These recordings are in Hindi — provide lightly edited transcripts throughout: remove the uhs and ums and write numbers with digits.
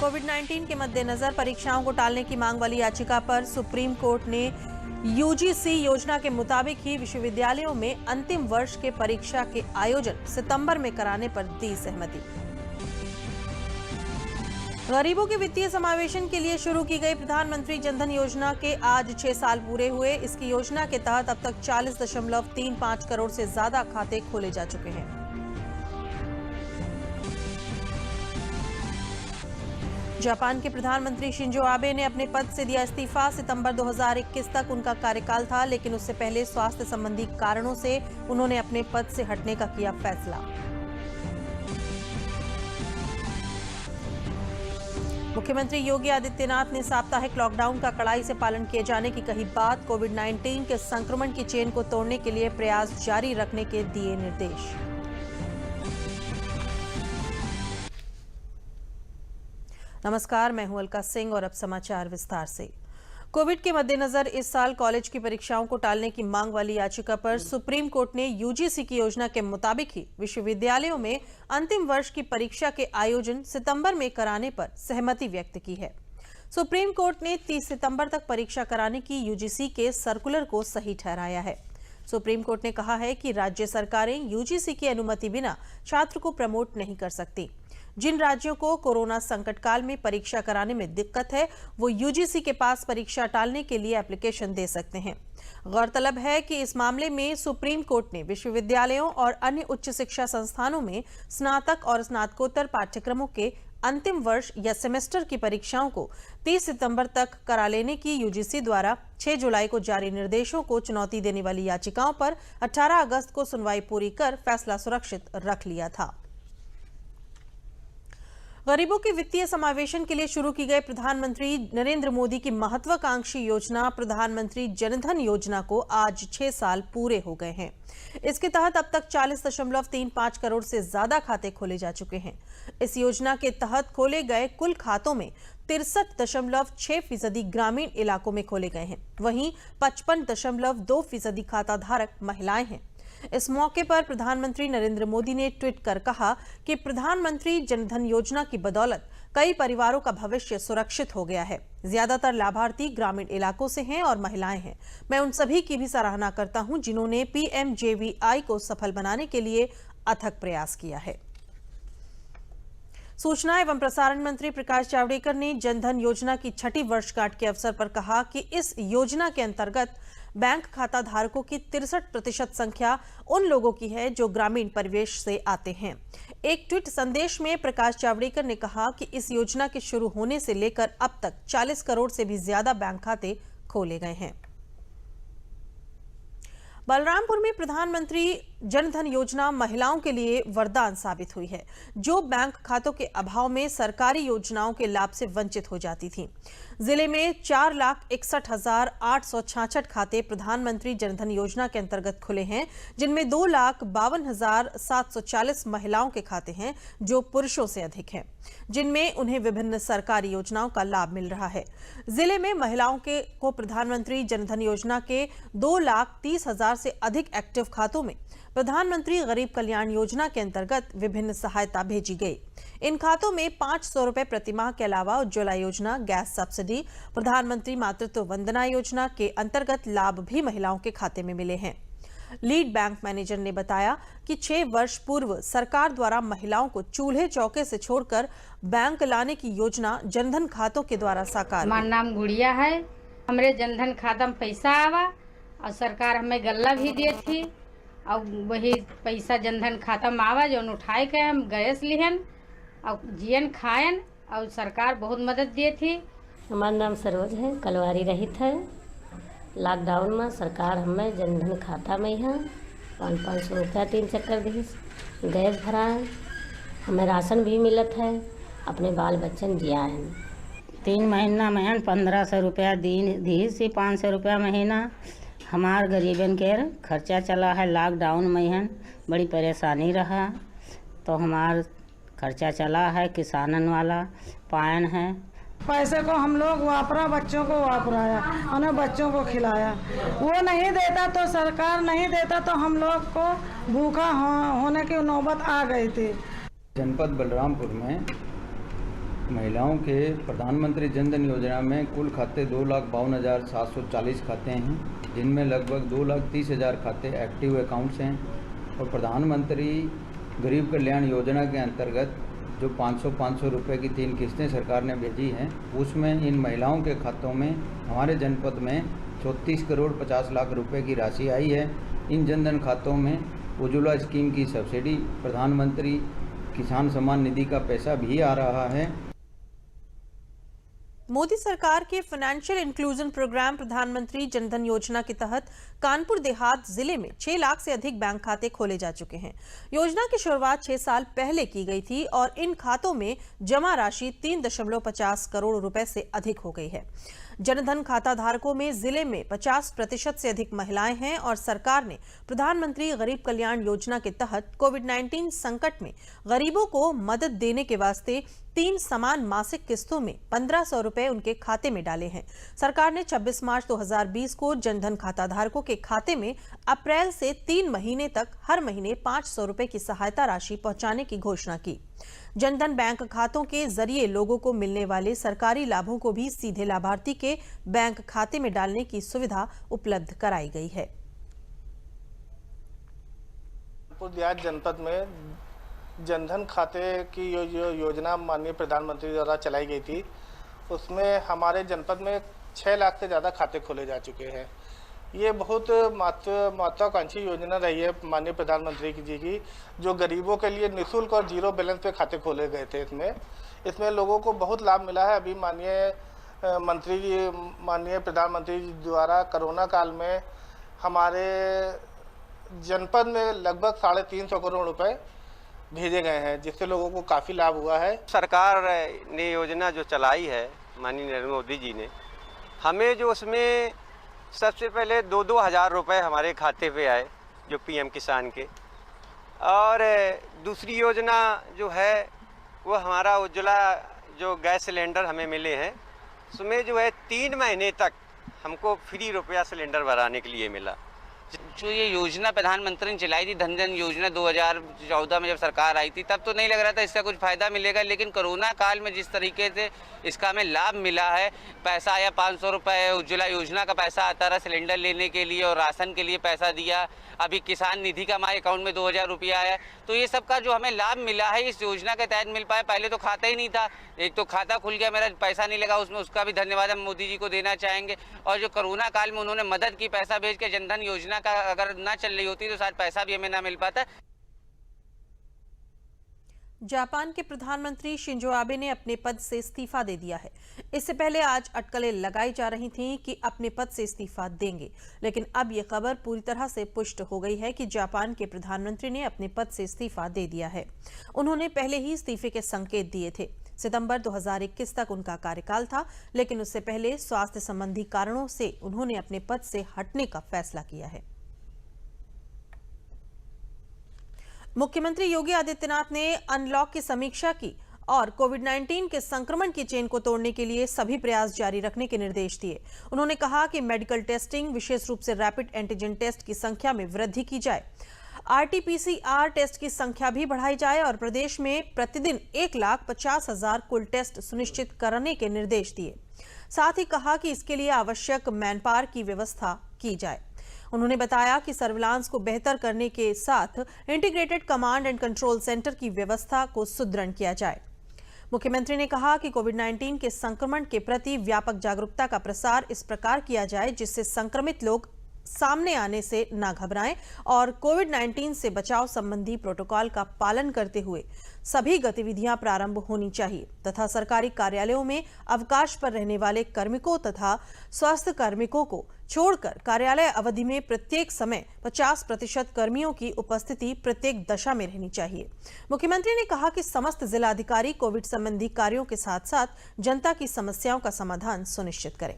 कोविड-19 के मद्देनजर परीक्षाओं को टालने की मांग वाली याचिका पर सुप्रीम कोर्ट ने यूजीसी योजना के मुताबिक ही विश्वविद्यालयों में अंतिम वर्ष के परीक्षा के आयोजन सितंबर में कराने पर दी सहमति। गरीबों के वित्तीय समावेशन के लिए शुरू की गई प्रधानमंत्री जनधन योजना के आज 6 साल पूरे हुए। इसकी योजना के तहत अब तक 40.35 करोड़ से ज्यादा खाते खोले जा चुके हैं। जापान के प्रधानमंत्री शिंजो आबे ने अपने पद से दिया इस्तीफा। सितंबर 2021 तक उनका कार्यकाल था, लेकिन उससे पहले स्वास्थ्य संबंधी कारणों से उन्होंने अपने पद से हटने का किया फैसला। मुख्यमंत्री योगी आदित्यनाथ ने साप्ताहिक लॉकडाउन का कड़ाई से पालन किए जाने की कही बात। कोविड-19 के संक्रमण की चेन को तोड़ने के लिए प्रयास जारी रखने के दिए निर्देश। नमस्कार, मैं हूं अलका सिंह और अब समाचार विस्तार से। कोविड के मद्देनजर इस साल कॉलेज की परीक्षाओं को टालने की मांग वाली याचिका पर सुप्रीम कोर्ट ने यूजीसी की योजना के मुताबिक ही विश्वविद्यालयों में अंतिम वर्ष की परीक्षा के आयोजन सितंबर में कराने पर सहमति व्यक्त की है। सुप्रीम कोर्ट ने 30 सितंबर तक परीक्षा कराने की यूजीसी के सर्कुलर को सही ठहराया है। सुप्रीम कोर्ट ने कहा है कि राज्य सरकारें यूजीसी की अनुमति बिना छात्र को प्रमोट नहीं कर सकती। जिन राज्यों को कोरोना संकट काल में परीक्षा कराने में दिक्कत है, वो यूजीसी के पास परीक्षा टालने के लिए एप्लीकेशन दे सकते हैं। गौरतलब है कि इस मामले में सुप्रीम कोर्ट ने विश्वविद्यालयों और अन्य उच्च शिक्षा संस्थानों में स्नातक और स्नातकोत्तर पाठ्यक्रमों के अंतिम वर्ष या सेमेस्टर की परीक्षाओं को 30 सितंबर तक करा लेने की यूजीसी द्वारा 6 जुलाई को जारी निर्देशों को चुनौती देने वाली याचिकाओं पर 18 अगस्त को सुनवाई पूरी कर फैसला सुरक्षित रख लिया था। गरीबों के वित्तीय समावेशन के लिए शुरू की गई प्रधानमंत्री नरेंद्र मोदी की महत्वाकांक्षी योजना प्रधानमंत्री जनधन योजना को आज 6 साल पूरे हो गए हैं। इसके तहत अब तक 40.35 करोड़ से ज्यादा खाते खोले जा चुके हैं। इस योजना के तहत खोले गए कुल खातों में 63.6% ग्रामीण इलाकों में खोले गए हैं। वहीं 55.2% खाता धारक महिलाएं हैं। इस मौके पर प्रधानमंत्री नरेंद्र मोदी ने ट्वीट कर कहा कि प्रधानमंत्री जनधन योजना की बदौलत कई परिवारों का भविष्य सुरक्षित हो गया है। ज्यादातर लाभार्थी ग्रामीण इलाकों से हैं और महिलाएं हैं। मैं उन सभी की भी सराहना करता हूं जिन्होंने पीएमजेवीआई को सफल बनाने के लिए अथक प्रयास किया है। सूचना एवं प्रसारण मंत्री प्रकाश जावड़ेकर ने जनधन योजना की 6ठी वर्षगांठ के अवसर पर कहा कि इस योजना के अंतर्गत बैंक खाता धारकों की 63% संख्या उन लोगों की है जो ग्रामीण परिवेश से आते हैं। एक ट्वीट संदेश में प्रकाश जावड़ेकर ने कहा कि इस योजना के शुरू होने से लेकर अब तक 40 करोड़ से भी ज्यादा बैंक खाते खोले गए हैं। बलरामपुर में प्रधानमंत्री जनधन योजना महिलाओं के लिए वरदान साबित हुई है, जो बैंक खातों के अभाव में सरकारी योजनाओं के लाभ से वंचित हो जाती थीं। जिले में 4,61,866 खाते प्रधानमंत्री जनधन योजना के अंतर्गत खुले हैं, जिनमें 2,52,740 महिलाओं के खाते हैं जो पुरुषों से अधिक हैं, जिनमें उन्हें विभिन्न सरकारी योजनाओं का लाभ मिल रहा है। जिले में महिलाओं को प्रधानमंत्री जनधन योजना के 2,30,000 से अधिक एक्टिव खातों में प्रधानमंत्री गरीब कल्याण योजना के अंतर्गत विभिन्न सहायता भेजी गई। इन खातों में 500 रुपए प्रतिमाह के अलावा उज्ज्वला योजना, गैस सब्सिडी, प्रधानमंत्री मातृत्व वंदना योजना के अंतर्गत लाभ भी महिलाओं के खाते में मिले हैं। लीड बैंक मैनेजर ने बताया कि 6 वर्ष पूर्व सरकार द्वारा महिलाओं को चूल्हे चौके से छोड़कर बैंक लाने की योजना जनधन खातों के द्वारा साकार। हमारा नाम गुड़िया है। हमारे जनधन खाता में पैसा आवा और सरकार हमें गल्ला भी दी थी और वही पैसा जनधन खाता में आवा जो उठाए के हम गैस लिहन और जियन खायन और सरकार बहुत मदद दिए थी। हमारा नाम सरोज है, कलवारी रहित है। लॉकडाउन में सरकार हमें जनधन खाता में यहाँ 500 रुपया 3 चक्कर दी, गैस भरा है, हमें राशन भी मिलत है, अपने बाल बच्चन जिया है। 3 महीना में 1500 रुपया दी से 500 रुपया महीना हमार गरीबन के खर्चा चला है। लॉकडाउन में बड़ी परेशानी रहा तो हमार खर्चा चला है। किसानन वाला पायन है। पैसे को हम लोग वापरा, बच्चों को वापराया, उन्हें बच्चों को खिलाया। वो नहीं देता तो सरकार नहीं देता तो हम लोग को भूखा होने की नौबत आ गई थी। जनपद बलरामपुर में महिलाओं के प्रधानमंत्री जनधन योजना में कुल खाते 2,52,740 खाते हैं, जिनमें लगभग 2,30,000 खाते एक्टिव अकाउंट्स हैं और प्रधानमंत्री गरीब कल्याण योजना के अंतर्गत जो 500 रुपये की 3 किस्तें सरकार ने भेजी हैं, उसमें इन महिलाओं के खातों में हमारे जनपद में 34 करोड़ 50 लाख रुपए की राशि आई है। इन जनधन खातों में उज्ज्वला स्कीम की सब्सिडी, प्रधानमंत्री किसान सम्मान निधि का पैसा भी आ रहा है। मोदी सरकार के फाइनेंशियल इंक्लूजन प्रोग्राम प्रधानमंत्री जनधन योजना के तहत कानपुर देहात जिले में 6 लाख से अधिक बैंक खाते खोले जा चुके हैं। योजना की शुरुआत 6 साल पहले की गई थी और इन खातों में जमा राशि 3.50 करोड़ रुपए से अधिक हो गई है। जनधन खाता धारकों में जिले में 50% से अधिक महिलाएं हैं और सरकार ने प्रधानमंत्री गरीब कल्याण योजना के तहत कोविड-19 संकट में गरीबों को मदद देने के वास्ते 3 समान मासिक किस्तों में 1,500 रुपए उनके खाते में डाले हैं। सरकार ने 26 मार्च 2020 को जनधन खाता धारकों के खाते में अप्रैल से 3 महीने तक हर महीने 500 रुपए की सहायता राशि पहुंचाने की घोषणा की। जनधन बैंक खातों के जरिए लोगों को मिलने वाले सरकारी लाभों को भी सीधे लाभार्थी के बैंक खाते में डालने की सुविधा उपलब्ध कराई गई है। कानपुर देहात जनपद में जनधन खाते की योजना माननीय प्रधानमंत्री द्वारा चलाई गई थी, उसमें हमारे जनपद में 6 लाख से ज़्यादा खाते खोले जा चुके हैं। ये बहुत महत्वाकांक्षी योजना रही है माननीय प्रधानमंत्री जी की, जो गरीबों के लिए निःशुल्क और जीरो बैलेंस पे खाते खोले गए थे। इसमें लोगों को बहुत लाभ मिला है। अभी माननीय प्रधानमंत्री जी द्वारा कोरोना काल में हमारे जनपद में लगभग 350 करोड़ रुपए भेजे गए हैं, जिससे लोगों को काफ़ी लाभ हुआ है। सरकार ने योजना जो चलाई है माननीय नरेंद्र मोदी जी ने, हमें जो उसमें सबसे पहले 2-2 हज़ार रुपये हमारे खाते पे आए जो पीएम किसान के, और दूसरी योजना जो है वो हमारा उज्ज्वला जो गैस सिलेंडर हमें मिले हैं, उसमें जो है 3 महीने तक हमको फ्री रुपया सिलेंडर भराने के लिए मिला। जो ये योजना प्रधानमंत्री ने चलाई थी, धन योजना 2014 में जब सरकार आई थी, तब तो नहीं लग रहा था इसका कुछ फ़ायदा मिलेगा, लेकिन कोरोना काल में जिस तरीके से इसका हमें लाभ मिला है, पैसा आया 500 रुपये, उज्ज्वला योजना का पैसा आता रहा सिलेंडर लेने के लिए और राशन के लिए पैसा दिया, अभी किसान निधि का हमारे अकाउंट में 2000 रुपया आया। तो ये सब का जो हमें लाभ मिला है इस योजना के तहत मिल पाया। पहले तो खाता ही नहीं था, एक तो खाता खुल गया, मेरा पैसा नहीं लगा उसमें, उसका भी धन्यवाद हम मोदी जी को देना चाहेंगे। और जो कोरोना काल में उन्होंने मदद की पैसा भेज के, जनधन योजना का अगर ना चल रही होती तो शायद पैसा भी हमें ना मिल पाता। जापान के प्रधानमंत्री शिंजो आबे ने अपने पद से इस्तीफा दे दिया है। इससे पहले आज अटकलें लगाई जा रही थीं कि अपने पद से इस्तीफा देंगे, लेकिन अब यह खबर पूरी तरह से पुष्ट हो गई है कि जापान के प्रधानमंत्री ने अपने पद से इस्तीफा दे दिया है। उन्होंने पहले ही इस्तीफे के संकेत दिए थे। सितंबर 2021 तक उनका कार्यकाल था, लेकिन उससे पहले स्वास्थ्य संबंधी कारणों से उन्होंने अपने पद से हटने का फैसला किया है। मुख्यमंत्री योगी आदित्यनाथ ने अनलॉक की समीक्षा की और कोविड-19 के संक्रमण की चेन को तोड़ने के लिए सभी प्रयास जारी रखने के निर्देश दिए। उन्होंने कहा कि मेडिकल टेस्टिंग, विशेष रूप से रैपिड एंटीजन टेस्ट की संख्या में वृद्धि की जाए, RT-PCR टेस्ट की संख्या भी बढ़ाई जाए और प्रदेश में प्रतिदिन 1,50,000 कुल टेस्ट सुनिश्चित करने के निर्देश दिए। साथ ही कहा कि इसके लिए आवश्यक मैनपावर की व्यवस्था की जाए। उन्होंने बताया कि सर्विलांस को बेहतर करने के साथ integrated command and control centre की व्यवस्था को सुदृढ़ किया जाए। मुख्यमंत्री ने कहा कि कोविड-19 के संक्रमण के प्रति व्यापक जागरूकता का प्रसार इस प्रकार किया जाए जिससे संक्रमित लोग सामने आने से न घबराएं और कोविड-19 से बचाव संबंधी प्रोटोकॉल का पालन करते हुए सभी गतिविधियां प्रारंभ होनी चाहिए तथा सरकारी कार्यालयों में अवकाश पर रहने वाले कार्मिकों तथा स्वास्थ्य कार्मिकों को छोड़कर कार्यालय अवधि में प्रत्येक समय 50% कर्मियों की उपस्थिति प्रत्येक दशा में रहनी चाहिए। मुख्यमंत्री ने कहा कि समस्त जिलाधिकारी कोविड संबंधी कार्यों के साथ साथ जनता की समस्याओं का समाधान सुनिश्चित करें।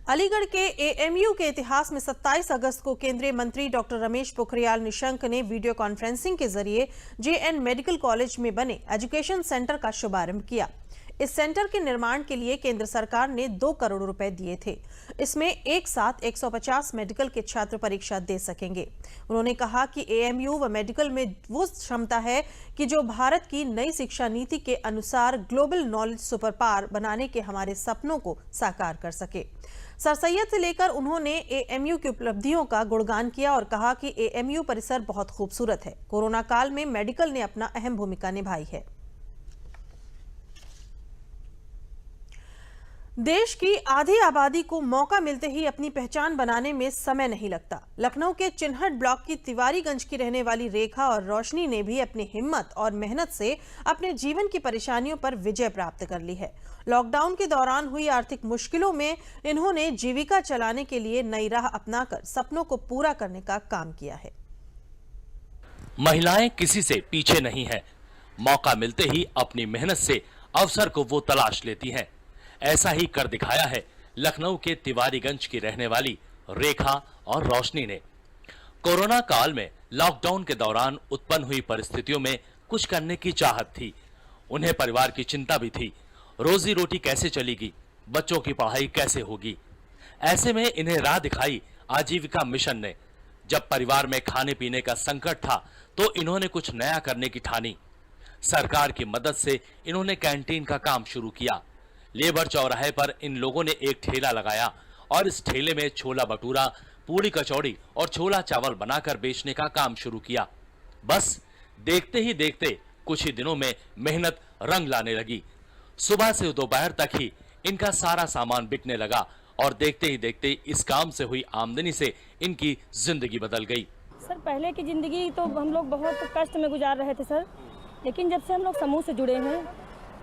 अलीगढ़ के AMU के इतिहास में 27 अगस्त को केंद्रीय मंत्री डॉक्टर रमेश पोखरियाल निशंक ने वीडियो कॉन्फ्रेंसिंग के जरिए JN मेडिकल कॉलेज में बने एजुकेशन सेंटर का शुभारंभ किया। इस सेंटर के निर्माण के लिए केंद्र सरकार ने 2 करोड़ रुपए दिए थे। इसमें एक साथ 150 मेडिकल के छात्र परीक्षा दे सकेंगे। उन्होंने कहा कि एएमयू व मेडिकल में वो क्षमता है कि जो भारत की नई शिक्षा नीति के अनुसार ग्लोबल नॉलेज सुपर पावर बनाने के हमारे सपनों को साकार कर सके। सर सैयद से लेकर उन्होंने एएमयू की उपलब्धियों का गुणगान किया और कहा कि एएमयू परिसर बहुत खूबसूरत है। कोरोना काल में मेडिकल ने अपना अहम भूमिका निभाई है। देश की आधी आबादी को मौका मिलते ही अपनी पहचान बनाने में समय नहीं लगता। लखनऊ के चिन्हट ब्लॉक की तिवारीगंज की रहने वाली रेखा और रोशनी ने भी अपनी हिम्मत और मेहनत से अपने जीवन की परेशानियों पर विजय प्राप्त कर ली है। लॉकडाउन के दौरान हुई आर्थिक मुश्किलों में इन्होंने जीविका चलाने के लिए नई राह अपनाकर सपनों को पूरा करने का काम किया है। महिलाएं किसी से पीछे नहीं हैं। मौका मिलते ही अपनी मेहनत से अवसर को वो तलाश लेती हैं। ऐसा ही कर दिखाया है लखनऊ के तिवारीगंज की रहने वाली रेखा और रोशनी ने। कोरोना काल में लॉकडाउन के दौरान उत्पन्न हुई परिस्थितियों में कुछ करने की चाहत थी। उन्हें परिवार की चिंता भी थी। रोजी रोटी कैसे चलेगी, बच्चों की पढ़ाई कैसे होगी। ऐसे में इन्हें राह दिखाई आजीविका मिशन ने। जब परिवार में खाने पीने का संकट था तो इन्होंने कुछ नया करने की ठानी। सरकार की मदद से इन्होंने कैंटीन का काम शुरू किया। लेबर चौराहे पर इन लोगों ने एक ठेला लगाया और इस ठेले में छोला भटूरा, पूड़ी कचौड़ी और छोला चावल बनाकर बेचने का काम शुरू किया। बस देखते ही देखते कुछ ही दिनों में मेहनत रंग लाने लगी। सुबह से दोपहर तक ही इनका सारा सामान बिकने लगा और देखते ही देखते इस काम से हुई आमदनी से इनकी जिंदगी बदल गई। सर पहले की ज़िंदगी तो हम लोग बहुत कष्ट में गुजार रहे थे सर, लेकिन जब से हम लोग समूह से जुड़े हैं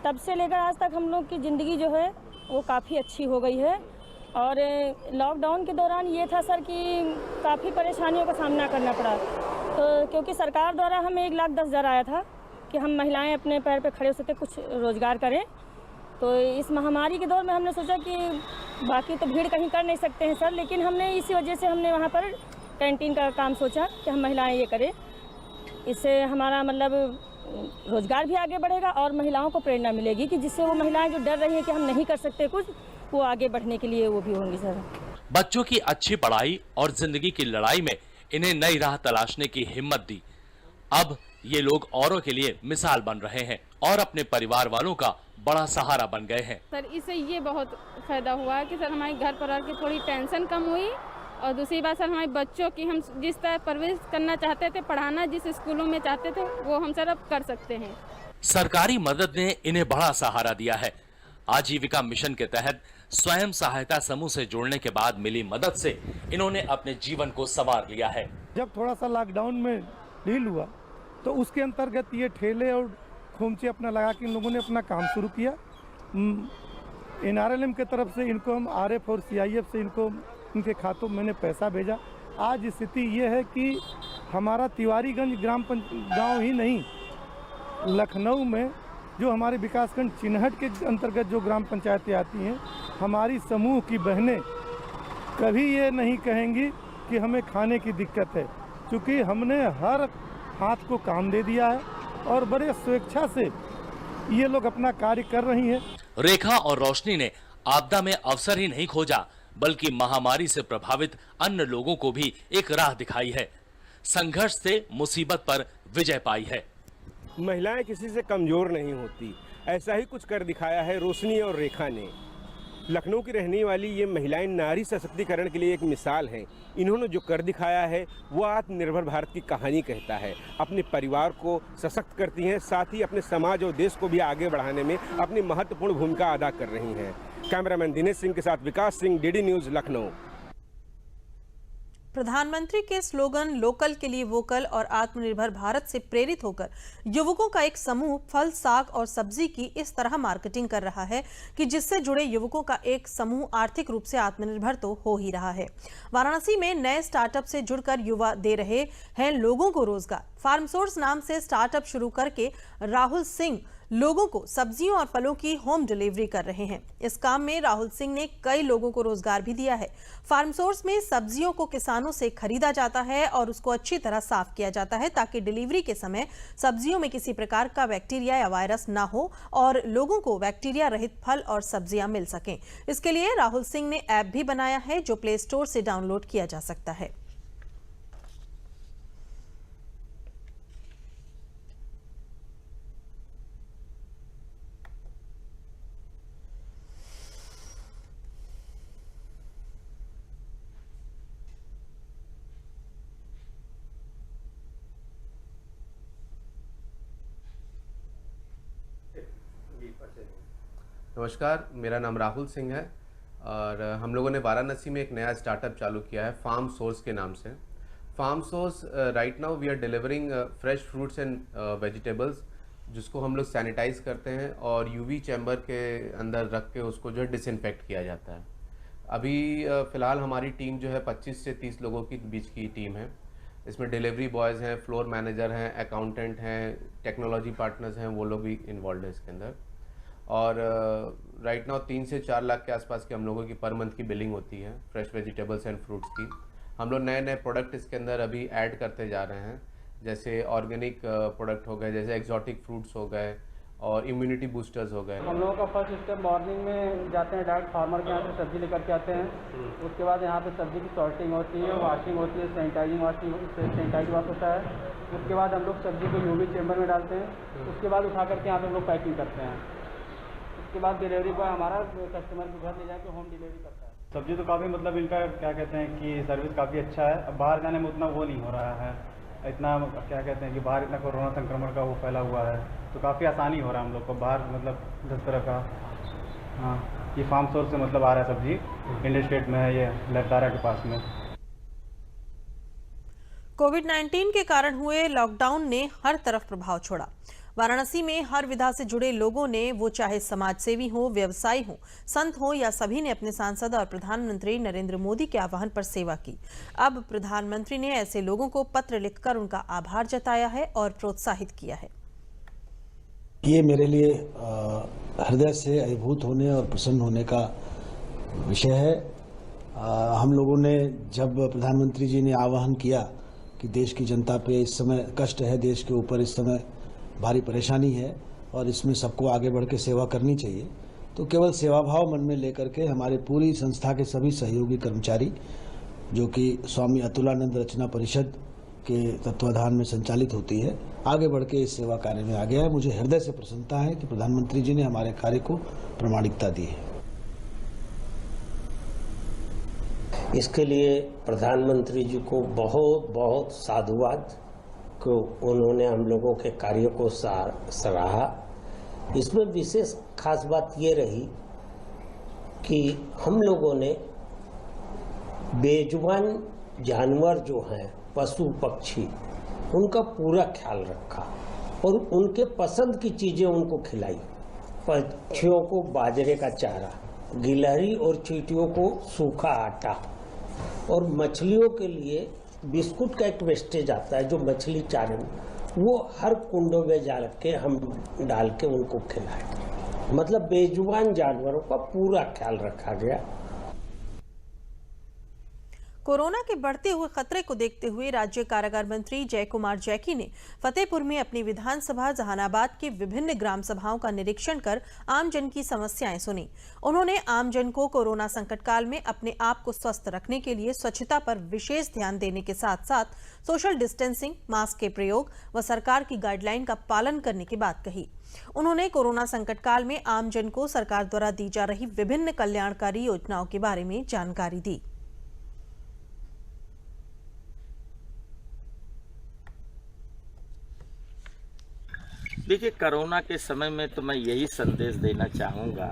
तब से लेकर आज तक हम लोग की ज़िंदगी जो है वो काफ़ी अच्छी हो गई है। और लॉकडाउन के दौरान ये था सर कि काफ़ी परेशानियों का सामना करना पड़ा, तो क्योंकि सरकार द्वारा हमें 1,10,000 आया था कि हम महिलाएं अपने पैर पे खड़े हो सकते, कुछ रोज़गार करें। तो इस महामारी के दौर में हमने सोचा कि बाकी तो भीड़ कहीं कर नहीं सकते हैं सर, लेकिन हमने इसी वजह से हमने वहाँ पर कैंटीन का काम सोचा कि हम महिलाएं ये करें। इससे हमारा मतलब रोजगार भी आगे बढ़ेगा और महिलाओं को प्रेरणा मिलेगी कि जिससे वो महिलाएं जो डर रही हैं कि हम नहीं कर सकते कुछ, वो आगे बढ़ने के लिए वो भी होंगी सर। बच्चों की अच्छी पढ़ाई और जिंदगी की लड़ाई में इन्हें नई राह तलाशने की हिम्मत दी। अब ये लोग औरों के लिए मिसाल बन रहे हैं और अपने परिवार वालों का बड़ा सहारा बन गए हैं। सर इससे ये बहुत फायदा हुआ कि सर हमारे घर परिवार की थोड़ी टेंशन कम हुई और दूसरी बात सर हमारे बच्चों की हम जिस तरह परवरिश करना चाहते थे, पढ़ाना जिस स्कूलों में चाहते थे, वो हम सर अब कर सकते हैं। सरकारी मदद ने इन्हें बड़ा सहारा दिया है। आजीविका मिशन के तहत स्वयं सहायता समूह से जुड़ने के बाद मिली मदद से इन्होंने अपने जीवन को संवार लिया है। जब थोड़ा सा लॉकडाउन में ढील हुआ तो उसके अंतर्गत ये ठेले और खोमचे अपना लगा के इन लोगों ने अपना काम शुरू किया। NRLM के तरफ से इनको हम RF और CIF से इनके खातों में मैंने पैसा भेजा। आज स्थिति ये है कि हमारा तिवारीगंज गांव ही नहीं, लखनऊ में जो हमारे विकासखंड चिन्हट के अंतर्गत जो ग्राम पंचायतें आती हैं, हमारी समूह की बहनें कभी ये नहीं कहेंगी कि हमें खाने की दिक्कत है, क्योंकि हमने हर हाथ को काम दे दिया है और बड़े स्वेच्छा से ये लोग अपना कार्य कर रही हैं। रेखा और रोशनी ने आपदा में अवसर ही नहीं खोजा, बल्कि महामारी से प्रभावित अन्य लोगों को भी एक राह दिखाई है। संघर्ष से मुसीबत पर विजय पाई है। महिलाएं किसी से कमजोर नहीं होती, ऐसा ही कुछ कर दिखाया है रोशनी और रेखा ने। लखनऊ की रहने वाली ये महिलाएं नारी सशक्तिकरण के लिए एक मिसाल हैं। इन्होंने जो कर दिखाया है वो आत्मनिर्भर भारत की कहानी कहता है। अपने परिवार को सशक्त करती हैं, साथ ही अपने समाज और देश को भी आगे बढ़ाने में अपनी महत्वपूर्ण भूमिका अदा कर रही हैं। कैमरामैन दिनेश सिंह के साथ विकास सिंह, DD न्यूज़, लखनऊ। प्रधानमंत्री के स्लोगन लोकल के लिए वोकल और आत्मनिर्भर भारत से प्रेरित होकर युवकों का एक समूह फल, साग और सब्जी की इस तरह मार्केटिंग कर रहा है कि जिससे जुड़े युवकों का एक समूह आर्थिक रूप से आत्मनिर्भर तो हो ही रहा है। वाराणसी में नए स्टार्टअप से जुड़कर युवा दे रहे हैं लोगों को रोजगार। फार्म सोर्स नाम से स्टार्टअप शुरू करके राहुल सिंह लोगों को सब्जियों और फलों की होम डिलीवरी कर रहे हैं। इस काम में राहुल सिंह ने कई लोगों को रोजगार भी दिया है। फार्म सोर्स में सब्जियों को किसानों से खरीदा जाता है और उसको अच्छी तरह साफ किया जाता है ताकि डिलीवरी के समय सब्जियों में किसी प्रकार का बैक्टीरिया या वायरस ना हो और लोगों को बैक्टीरिया रहित फल और सब्जियां मिल सकें। इसके लिए राहुल सिंह ने ऐप भी बनाया है जो प्ले स्टोर से डाउनलोड किया जा सकता है। नमस्कार, मेरा नाम राहुल सिंह है और हम लोगों ने वाराणसी में एक नया स्टार्टअप चालू किया है फार्म सोर्स के नाम से। Farm source right now we are delivering fresh fruits and vegetables जिसको हम लोग सैनिटाइज करते हैं और यूवी चैम्बर के अंदर रख के उसको जो है डिसइंफेक्ट किया जाता है। अभी फ़िलहाल हमारी टीम जो है 25 से 30 लोगों के बीच की टीम है। इसमें डिलीवरी बॉयज़ हैं, फ्लोर मैनेजर हैं, अकाउंटेंट हैं, टेक्नोलॉजी पार्टनर्स हैं, वो लोग भी इन्वॉल्व है इसके अंदर। और राइट नाउ 3 से 4 लाख के आसपास के हम लोगों की पर मंथ की बिलिंग होती है फ्रेश वेजिटेबल्स एंड फ्रूट्स की। हम लोग नए नए प्रोडक्ट इसके अंदर अभी ऐड करते जा रहे हैं, जैसे ऑर्गेनिक प्रोडक्ट हो गए, जैसे एक्जॉटिक फ्रूट्स हो गए और इम्यूनिटी बूस्टर्स हो गए। हम लोगों का फर्स्ट स्टेप मॉर्निंग में जाते हैं, डायरेक्ट फार्मर के यहाँ से सब्जी लेकर के आते हैं। उसके बाद यहाँ पे सब्जी की सॉर्टिंग होती है, वॉशिंग होती है, सैनिटाइज वॉश होता है। उसके बाद हम लोग सब्जी को यूवी चैम्बर में डालते हैं। उसके बाद उठा करके यहाँ पे हम लोग पैकिंग करते हैं। उसके बाद डिलीवरी बॉय हमारा कस्टमर के घर ले जाके होम डिलीवरी करता है। सब्जी तो काफ़ी मतलब इनका क्या कहते हैं कि सर्विस काफ़ी अच्छा है। अब बाहर जाने में उतना वो नहीं हो रहा है, इतना क्या कहते हैं कि बाहर इतना कोरोना संक्रमण का वो फैला हुआ है, तो काफ़ी आसानी हो रहा है हम लोग को बाहर मतलब 10 तरह का। हाँ, ये फार्म सोर्स से मतलब आ रहा है सब्जी, इंडिया स्टेट में है, ये लखदारा के पास में। कोविड-19 के कारण हुए लॉकडाउन ने हर तरफ प्रभाव छोड़ा। वाराणसी में हर विधा से जुड़े लोगों ने, वो चाहे समाजसेवी हो, व्यवसायी हो, संत हो या सभी ने अपने सांसद और प्रधानमंत्री नरेंद्र मोदी के आह्वान पर सेवा की। अब प्रधानमंत्री ने ऐसे लोगों को पत्र लिखकर उनका आभार जताया है और प्रोत्साहित किया है। ये मेरे लिए हृदय से अभिभूत होने और प्रसन्न होने का विषय है। हम लोगों ने जब प्रधानमंत्री जी ने आह्वान किया कि देश की जनता पे इस समय कष्ट है, देश के ऊपर इस समय भारी परेशानी है और इसमें सबको आगे बढ़ के सेवा करनी चाहिए, तो केवल सेवाभाव मन में लेकर के हमारे पूरी संस्था के सभी सहयोगी कर्मचारी जो कि स्वामी अतुलानंद रचना परिषद के तत्वाधान में संचालित होती है, आगे बढ़ के इस सेवा कार्य में आ गया है। मुझे हृदय से प्रसन्नता है कि प्रधानमंत्री जी ने हमारे कार्य को प्रामाणिकता दी है। इसके लिए प्रधानमंत्री जी को बहुत बहुत साधुवाद को उन्होंने हम लोगों के कार्य को सराहा। इसमें विशेष खास बात ये रही कि हम लोगों ने बेजुबान जानवर जो हैं, पशु पक्षी, उनका पूरा ख्याल रखा और उनके पसंद की चीज़ें उनको खिलाई। पक्षियों को बाजरे का चारा, गिलहरी और चींटियों को सूखा आटा और मछलियों के लिए बिस्कुट का एक वेस्टेज आता है जो मछली चारे में, वो हर कुंडों में हम डाल के उनको खिलाए। मतलब बेजुबान जानवरों का पूरा ख्याल रखा गया। कोरोना के बढ़ते हुए खतरे को देखते हुए राज्य कारागार मंत्री जय कुमार जैकी ने फतेहपुर में अपनी विधानसभा जहानाबाद के विभिन्न ग्राम सभाओं का निरीक्षण कर आमजन की समस्याएं सुनी। उन्होंने आमजन को कोरोना संकट काल में अपने आप को स्वस्थ रखने के लिए स्वच्छता पर विशेष ध्यान देने के साथ साथ सोशल डिस्टेंसिंग, मास्क के प्रयोग व सरकार की गाइडलाइन का पालन करने की बात कही। उन्होंने कोरोना संकट काल में आमजन को सरकार द्वारा दी जा रही विभिन्न कल्याणकारी योजनाओं के बारे में जानकारी दी। देखिए, कोरोना के समय में तो मैं यही संदेश देना चाहूँगा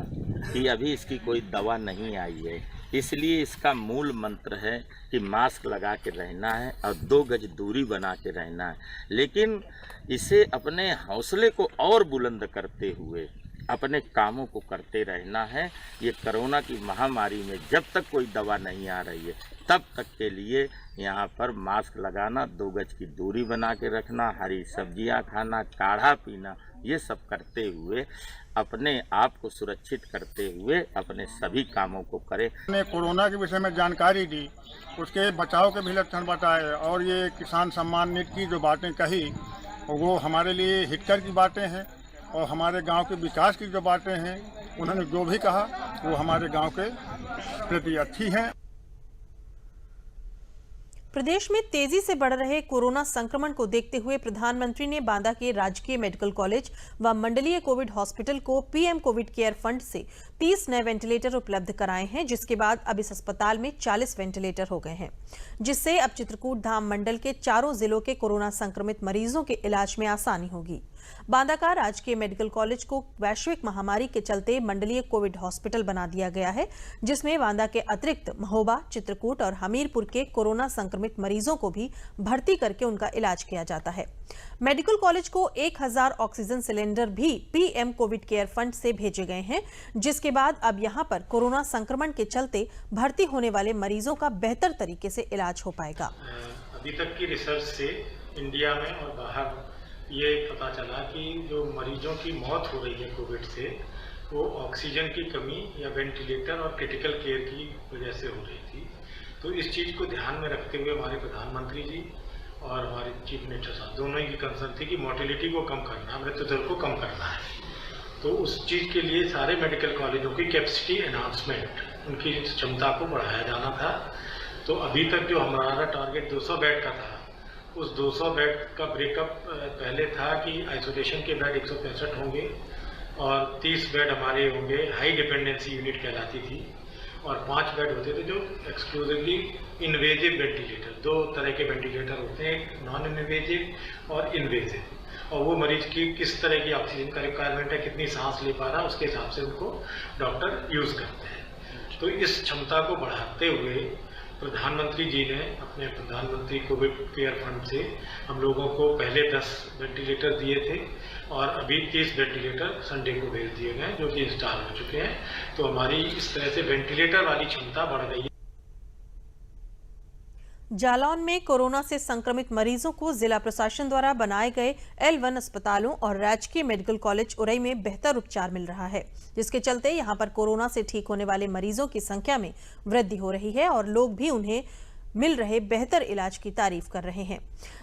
कि अभी इसकी कोई दवा नहीं आई है, इसलिए इसका मूल मंत्र है कि मास्क लगा के रहना है और 2 गज दूरी बना के रहना है। लेकिन इसे अपने हौसले को और बुलंद करते हुए अपने कामों को करते रहना है। ये कोरोना की महामारी में जब तक कोई दवा नहीं आ रही है तब तक के लिए यहाँ पर मास्क लगाना, 2 गज की दूरी बना के रखना, हरी सब्जियाँ खाना, काढ़ा पीना ये सब करते हुए अपने आप को सुरक्षित करते हुए अपने सभी कामों को करें। ने कोरोना के विषय में जानकारी दी, उसके बचाव के भी लक्षण बताए और ये किसान सम्मान निधि की जो बातें कही वो हमारे लिए हितकर की बातें हैं और हमारे गांव के विकास की जो बातें हैं, उन्होंने जो भी कहा वो हमारे गांव के प्रति अच्छी हैं। प्रदेश में तेजी से बढ़ रहे कोरोना संक्रमण को देखते हुए प्रधानमंत्री ने बांदा के राजकीय मेडिकल कॉलेज व मंडलीय कोविड हॉस्पिटल को पीएम कोविड केयर फंड से 30 नए वेंटिलेटर उपलब्ध कराए हैं, जिसके बाद अब इस अस्पताल में 40 वेंटिलेटर हो गए हैं, जिससे अब चित्रकूट धाम मंडल के चारों जिलों के कोरोना संक्रमित मरीजों के इलाज में आसानी होगी। बांदा का राजकीय मेडिकल कॉलेज को वैश्विक महामारी के चलते मंडलीय कोविड हॉस्पिटल बना दिया गया है, जिसमें बांदा के अतिरिक्त महोबा, चित्रकूट और हमीरपुर के कोरोना संक्रमित मरीजों को भी भर्ती करके उनका इलाज किया जाता है। मेडिकल कॉलेज को 1000 ऑक्सीजन सिलेंडर भी पीएम कोविड केयर फंड से भेजे गए हैं, जिसके बाद अब यहां पर कोरोना संक्रमण के चलते भर्ती होने वाले मरीजों का बेहतर तरीके से इलाज हो पाएगा। अभी तक की रिसर्च से इंडिया में और बाहर ये पता चला कि जो मरीजों की मौत हो रही है कोविड से, वो ऑक्सीजन की कमी या वेंटिलेटर और क्रिटिकल केयर की वजह से हो रही थी। तो इस चीज़ को ध्यान में रखते हुए हमारे प्रधानमंत्री जी और हमारे चीफ मिनिस्टर साहब दोनों ही की कंसर्न थी कि मोर्टेलिटी को कम करना, मृत्यु दर को कम करना है। तो उस चीज़ के लिए सारे मेडिकल कॉलेजों की कैपेसिटी एनहांसमेंट, उनकी क्षमता को बढ़ाया जाना था। तो अभी तक जो हमारा टारगेट 200 बेड का था, उस 200 बेड का ब्रेकअप पहले था कि आइसोलेशन के बेड 165 होंगे और 30 बेड हमारे होंगे हाई डिपेंडेंसी यूनिट कहलाती थी, और 5 बेड होते थे जो एक्सक्लूसिवली इन्वेजिव वेंटिलेटर। 2 तरह के वेंटिलेटर होते हैं, एक नॉन इन्वेजिव और इन्वेजिव, और वो मरीज की किस तरह की ऑक्सीजन का रिक्वायरमेंट है, कितनी सांस ले पा रहा है, उसके हिसाब से उनको डॉक्टर यूज़ करते हैं। तो इस क्षमता को बढ़ाते हुए प्रधानमंत्री जी ने अपने प्रधानमंत्री कोविड केयर फंड से हम लोगों को पहले 10 वेंटिलेटर दिए थे और अभी 30 वेंटिलेटर संडे को भेज दिए गए, जो कि इंस्टॉल हो चुके हैं। तो हमारी इस तरह से वेंटिलेटर वाली क्षमता बढ़ गई है। जालौन में कोरोना से संक्रमित मरीजों को जिला प्रशासन द्वारा बनाए गए L1 अस्पतालों और राजकीय मेडिकल कॉलेज उरई में बेहतर उपचार मिल रहा है, जिसके चलते यहां पर कोरोना से ठीक होने वाले मरीजों की संख्या में वृद्धि हो रही है और लोग भी उन्हें मिल रहे बेहतर इलाज की तारीफ कर रहे हैं।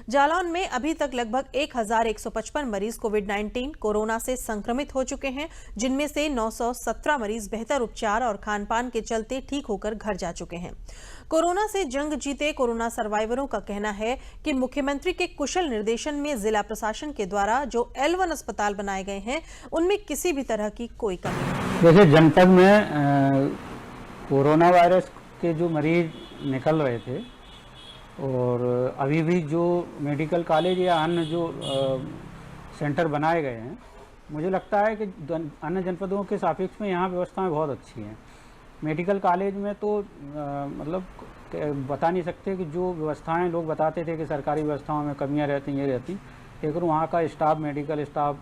जालौन में अभी तक लगभग 1155 मरीज कोविड-19 कोरोना से संक्रमित हो चुके हैं, जिनमें से 917 मरीज बेहतर उपचार और खान-पान के चलते ठीक होकर घर जा चुके हैं। कोरोना से जंग जीते कोरोना सर्वाइवरों का कहना है कि मुख्यमंत्री के कुशल निर्देशन में जिला प्रशासन के द्वारा जो L1 अस्पताल बनाए गए हैं, उनमें किसी भी तरह की कोई कमी नहीं। जैसे जनपद में कोरोना वायरस के जो मरीज निकल रहे थे और अभी भी जो मेडिकल कॉलेज या अन्य जो सेंटर बनाए गए हैं, मुझे लगता है कि अन्य जनपदों के सापेक्ष में यहाँ व्यवस्थाएं बहुत अच्छी हैं। मेडिकल कॉलेज में तो मतलब बता नहीं सकते कि जो व्यवस्थाएं लोग बताते थे कि सरकारी व्यवस्थाओं में कमियां रहती ये रहती, लेकिन वहाँ का स्टाफ, मेडिकल स्टाफ,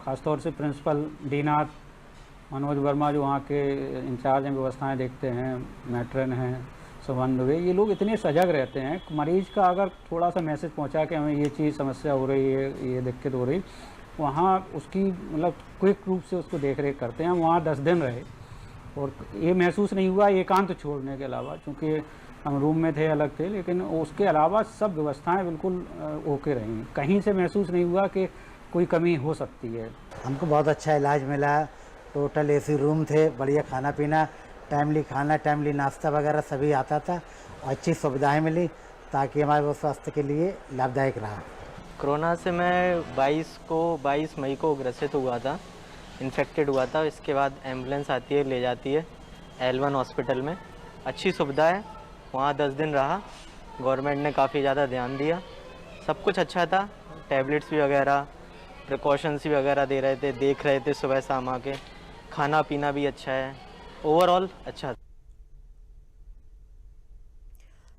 खासतौर से प्रिंसिपल डीनाथ मनोज वर्मा जो वहाँ के इंचार्ज हैं, व्यवस्थाएं देखते हैं, मैट्रन हैं, समन्वय, ये लोग इतने सजग रहते हैं। मरीज का अगर थोड़ा सा मैसेज पहुंचा कि हमें ये चीज़ समस्या हो रही है, ये दिक्कत हो रही, वहाँ उसकी मतलब क्विक रूप से उसको देख रेख करते हैं। हम वहाँ 10 दिन रहे और ये महसूस नहीं हुआ एकांत छोड़ने के अलावा, क्योंकि हम रूम में थे, अलग थे, लेकिन उसके अलावा सब व्यवस्थाएं बिल्कुल ओके रही। कहीं से महसूस नहीं हुआ कि कोई कमी हो सकती है। हमको बहुत अच्छा इलाज मिला, टोटल एसी रूम थे, बढ़िया खाना पीना, टाइमली खाना, टाइमली नाश्ता वगैरह सभी आता था, अच्छी सुविधाएं मिली ताकि हमारे स्वास्थ्य के लिए लाभदायक रहा। कोरोना से मैं 22 मई को ग्रसित हुआ था, इन्फेक्टेड हुआ था। इसके बाद एम्बुलेंस आती है, ले जाती है L1 हॉस्पिटल में, अच्छी सुविधा है। वहाँ 10 दिन रहा, गवर्नमेंट ने काफ़ी ज़्यादा ध्यान दिया, सब कुछ अच्छा था, टैबलेट्स भी वगैरह, प्रिकॉशंस भी वगैरह दे रहे थे, देख रहे थे सुबह शाम आके, खाना पीना भी अच्छा है, ओवरऑल अच्छा।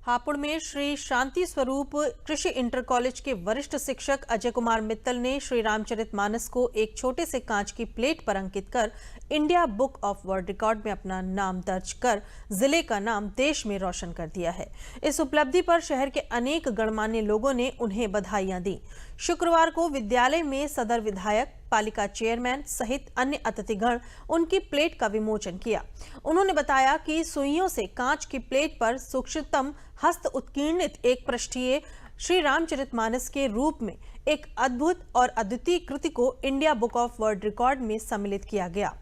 हापुड़ में श्री शांति स्वरूप कृषि इंटर कॉलेज के वरिष्ठ शिक्षक अजय कुमार मित्तल ने श्री रामचरितमानस को एक छोटे से कांच की प्लेट पर अंकित कर India book of world record में अपना नाम दर्ज कर जिले का नाम देश में रोशन कर दिया है। इस उपलब्धि पर शहर के अनेक गणमान्य लोगों ने उन्हें बधाइयां दी। शुक्रवार को विद्यालय में सदर विधायक, पालिका चेयरमैन सहित अन्य अतिथिगण उनकी प्लेट का विमोचन किया। उन्होंने बताया कि सुइयों से कांच की प्लेट पर सूक्ष्मतम हस्त उत्कीर्णित एक पृष्ठीय श्री रामचरितमानस के रूप में एक अद्भुत और अद्वितीय कृति को India book of world record में सम्मिलित किया गया,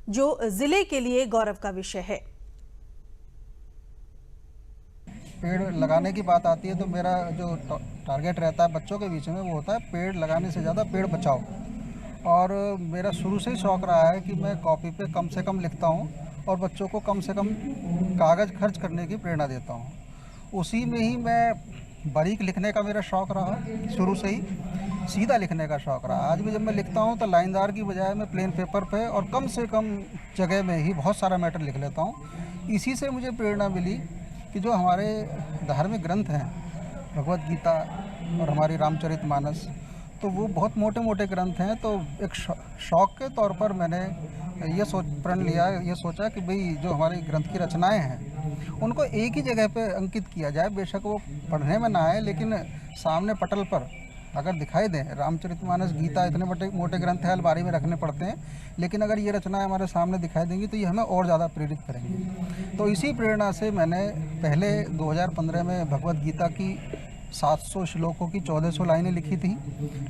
जो जिले के लिए गौरव का विषय है। पेड़ लगाने की बात आती है तो मेरा जो टारगेट रहता है बच्चों के बीच में वो होता है पेड़ लगाने से ज़्यादा पेड़ बचाओ। और मेरा शुरू से ही शौक़ रहा है कि मैं कॉपी पे कम से कम लिखता हूँ और बच्चों को कम से कम कागज़ खर्च करने की प्रेरणा देता हूँ। उसी में ही मैं बारीक लिखने का मेरा शौक़ रहा, शुरू से ही सीधा लिखने का शौक़ रहा। आज भी जब मैं लिखता हूँ तो लाइनदार की बजाय मैं प्लेन पेपर पे और कम से कम जगह में ही बहुत सारा मैटर लिख लेता हूँ। इसी से मुझे प्रेरणा मिली कि जो हमारे धार्मिक ग्रंथ हैं, भगवत गीता और हमारी रामचरितमानस, तो वो बहुत मोटे मोटे ग्रंथ हैं। तो एक शौक़ के तौर पर मैंने ये प्रण लिया, ये सोचा कि भाई जो हमारे ग्रंथ की रचनाएं हैं उनको एक ही जगह पे अंकित किया जाए। बेशक वो पढ़ने में ना आए लेकिन सामने पटल पर अगर दिखाई दें। रामचरितमानस, गीता इतने मोटे ग्रंथ हैं, अलमारी में रखने पड़ते हैं, लेकिन अगर ये रचनाएं हमारे सामने दिखाई देंगी तो ये हमें और ज़्यादा प्रेरित करेंगी। तो इसी प्रेरणा से मैंने पहले 2015 में भगवत गीता की 700 श्लोकों की 1400 लाइनें लिखी थी,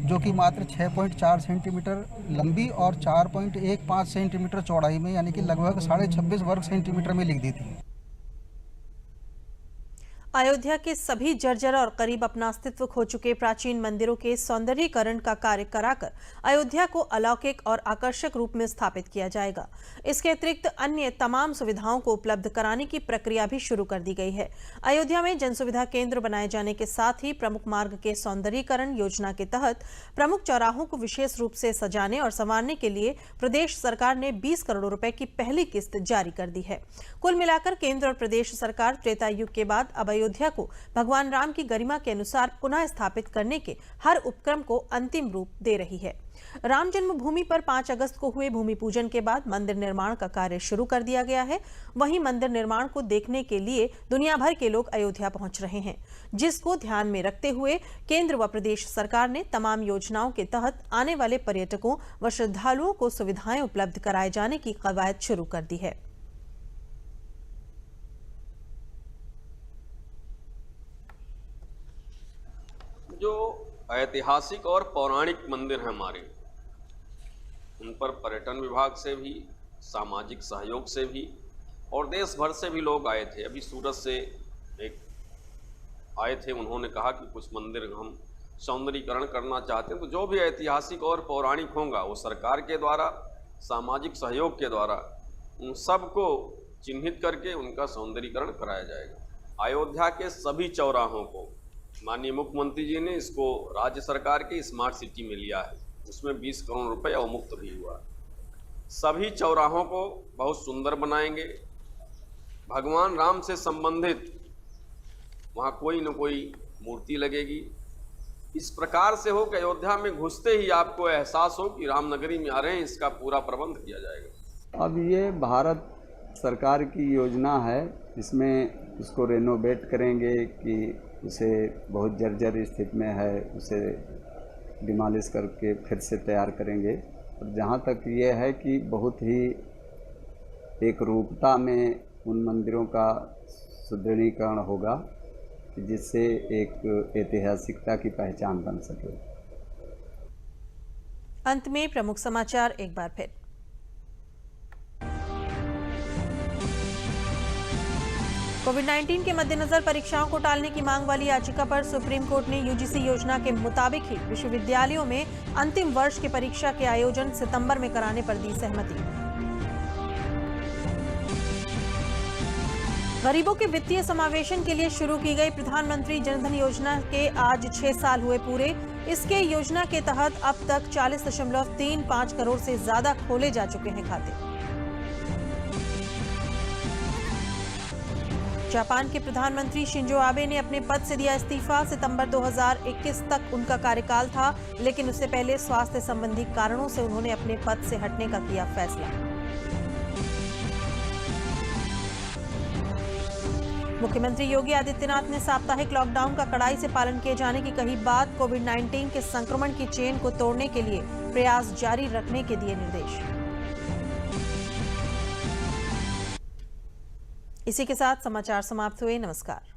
जो कि मात्र 6.4 सेंटीमीटर लंबी और 4.15 सेंटीमीटर चौड़ाई में, यानी कि लगभग 26.5 वर्ग सेंटीमीटर में लिख दी थी। अयोध्या के सभी जर्जर और करीब अपना अस्तित्व खो चुके प्राचीन मंदिरों के सौंदर्यीकरण का कार्य कराकर अयोध्या को अलौकिक और आकर्षक रूप में स्थापित किया जाएगा। इसके अतिरिक्त अन्य तमाम सुविधाओं को उपलब्ध कराने की प्रक्रिया भी शुरू कर दी गई है। अयोध्या में जन सुविधा केंद्र बनाए जाने के साथ ही प्रमुख मार्ग के सौंदर्यीकरण योजना के तहत प्रमुख चौराहों को विशेष रूप से सजाने और संवारने के लिए प्रदेश सरकार ने 20 करोड़ रुपए की पहली किस्त जारी कर दी है। कुल मिलाकर केंद्र और प्रदेश सरकार त्रेता युग के बाद अब अयोध्या को भगवान राम की गरिमा के अनुसार पुनः स्थापित करने के हर उपक्रम को अंतिम रूप दे रही है। राम जन्मभूमि पर 5 अगस्त को हुए भूमि पूजन के बाद मंदिर निर्माण का कार्य शुरू कर दिया गया है। वहीं मंदिर निर्माण को देखने के लिए दुनिया भर के लोग अयोध्या पहुंच रहे हैं, जिसको ध्यान में रखते हुए केंद्र व प्रदेश सरकार ने तमाम योजनाओं के तहत आने वाले पर्यटकों व श्रद्धालुओं को सुविधाएं उपलब्ध कराए जाने की कवायद शुरू कर दी है। जो ऐतिहासिक और पौराणिक मंदिर हैं हमारे, उन पर पर्यटन विभाग से भी, सामाजिक सहयोग से भी और देश भर से भी लोग आए थे। अभी सूरत से एक आए थे, उन्होंने कहा कि कुछ मंदिर हम सौंदर्यीकरण करना चाहते हैं। तो जो भी ऐतिहासिक और पौराणिक होगा वो सरकार के द्वारा, सामाजिक सहयोग के द्वारा उन सबको चिन्हित करके उनका सौंदर्यीकरण कराया जाएगा। अयोध्या के सभी चौराहों को माननीय मुख्यमंत्री जी ने इसको राज्य सरकार की स्मार्ट सिटी में लिया है, उसमें 20 करोड़ रुपए अवमुक्त भी हुआ। सभी चौराहों को बहुत सुंदर बनाएंगे। भगवान राम से संबंधित वहाँ कोई न कोई मूर्ति लगेगी। इस प्रकार से हो कि अयोध्या में घुसते ही आपको एहसास हो कि रामनगरी में आ रहे हैं। इसका पूरा प्रबंध किया जाएगा। अब ये भारत सरकार की योजना है, इसमें इसको रेनोवेट करेंगे कि उसे बहुत जर्जर स्थिति में है, उसे डिमोलिश करके फिर से तैयार करेंगे। और जहाँ तक ये है कि बहुत ही एक रूपता में उन मंदिरों का सुदृढ़ीकरण होगा जिससे एक ऐतिहासिकता की पहचान बन सके। अंत में प्रमुख समाचार एक बार फिर। कोविड-19 के मद्देनजर परीक्षाओं को टालने की मांग वाली याचिका पर सुप्रीम कोर्ट ने यूजीसी योजना के मुताबिक ही विश्वविद्यालयों में अंतिम वर्ष की परीक्षा के आयोजन सितंबर में कराने पर दी सहमति। गरीबों के वित्तीय समावेशन के लिए शुरू की गई प्रधानमंत्री जनधन योजना के आज 6 साल हुए पूरे। इसके योजना के तहत अब तक 40.35 करोड़ से ज्यादा खोले जा चुके हैं खाते। जापान के प्रधानमंत्री शिंजो आबे ने अपने पद से दिया इस्तीफा। सितंबर 2021 तक उनका कार्यकाल था, लेकिन उससे पहले स्वास्थ्य संबंधी कारणों से उन्होंने अपने पद से हटने का किया फैसला। मुख्यमंत्री योगी आदित्यनाथ ने साप्ताहिक लॉकडाउन का कड़ाई से पालन किए जाने की कही बात। कोविड-19 के संक्रमण की चेन को तोड़ने के लिए प्रयास जारी रखने के दिए निर्देश। इसी के साथ समाचार समाप्त हुए। नमस्कार।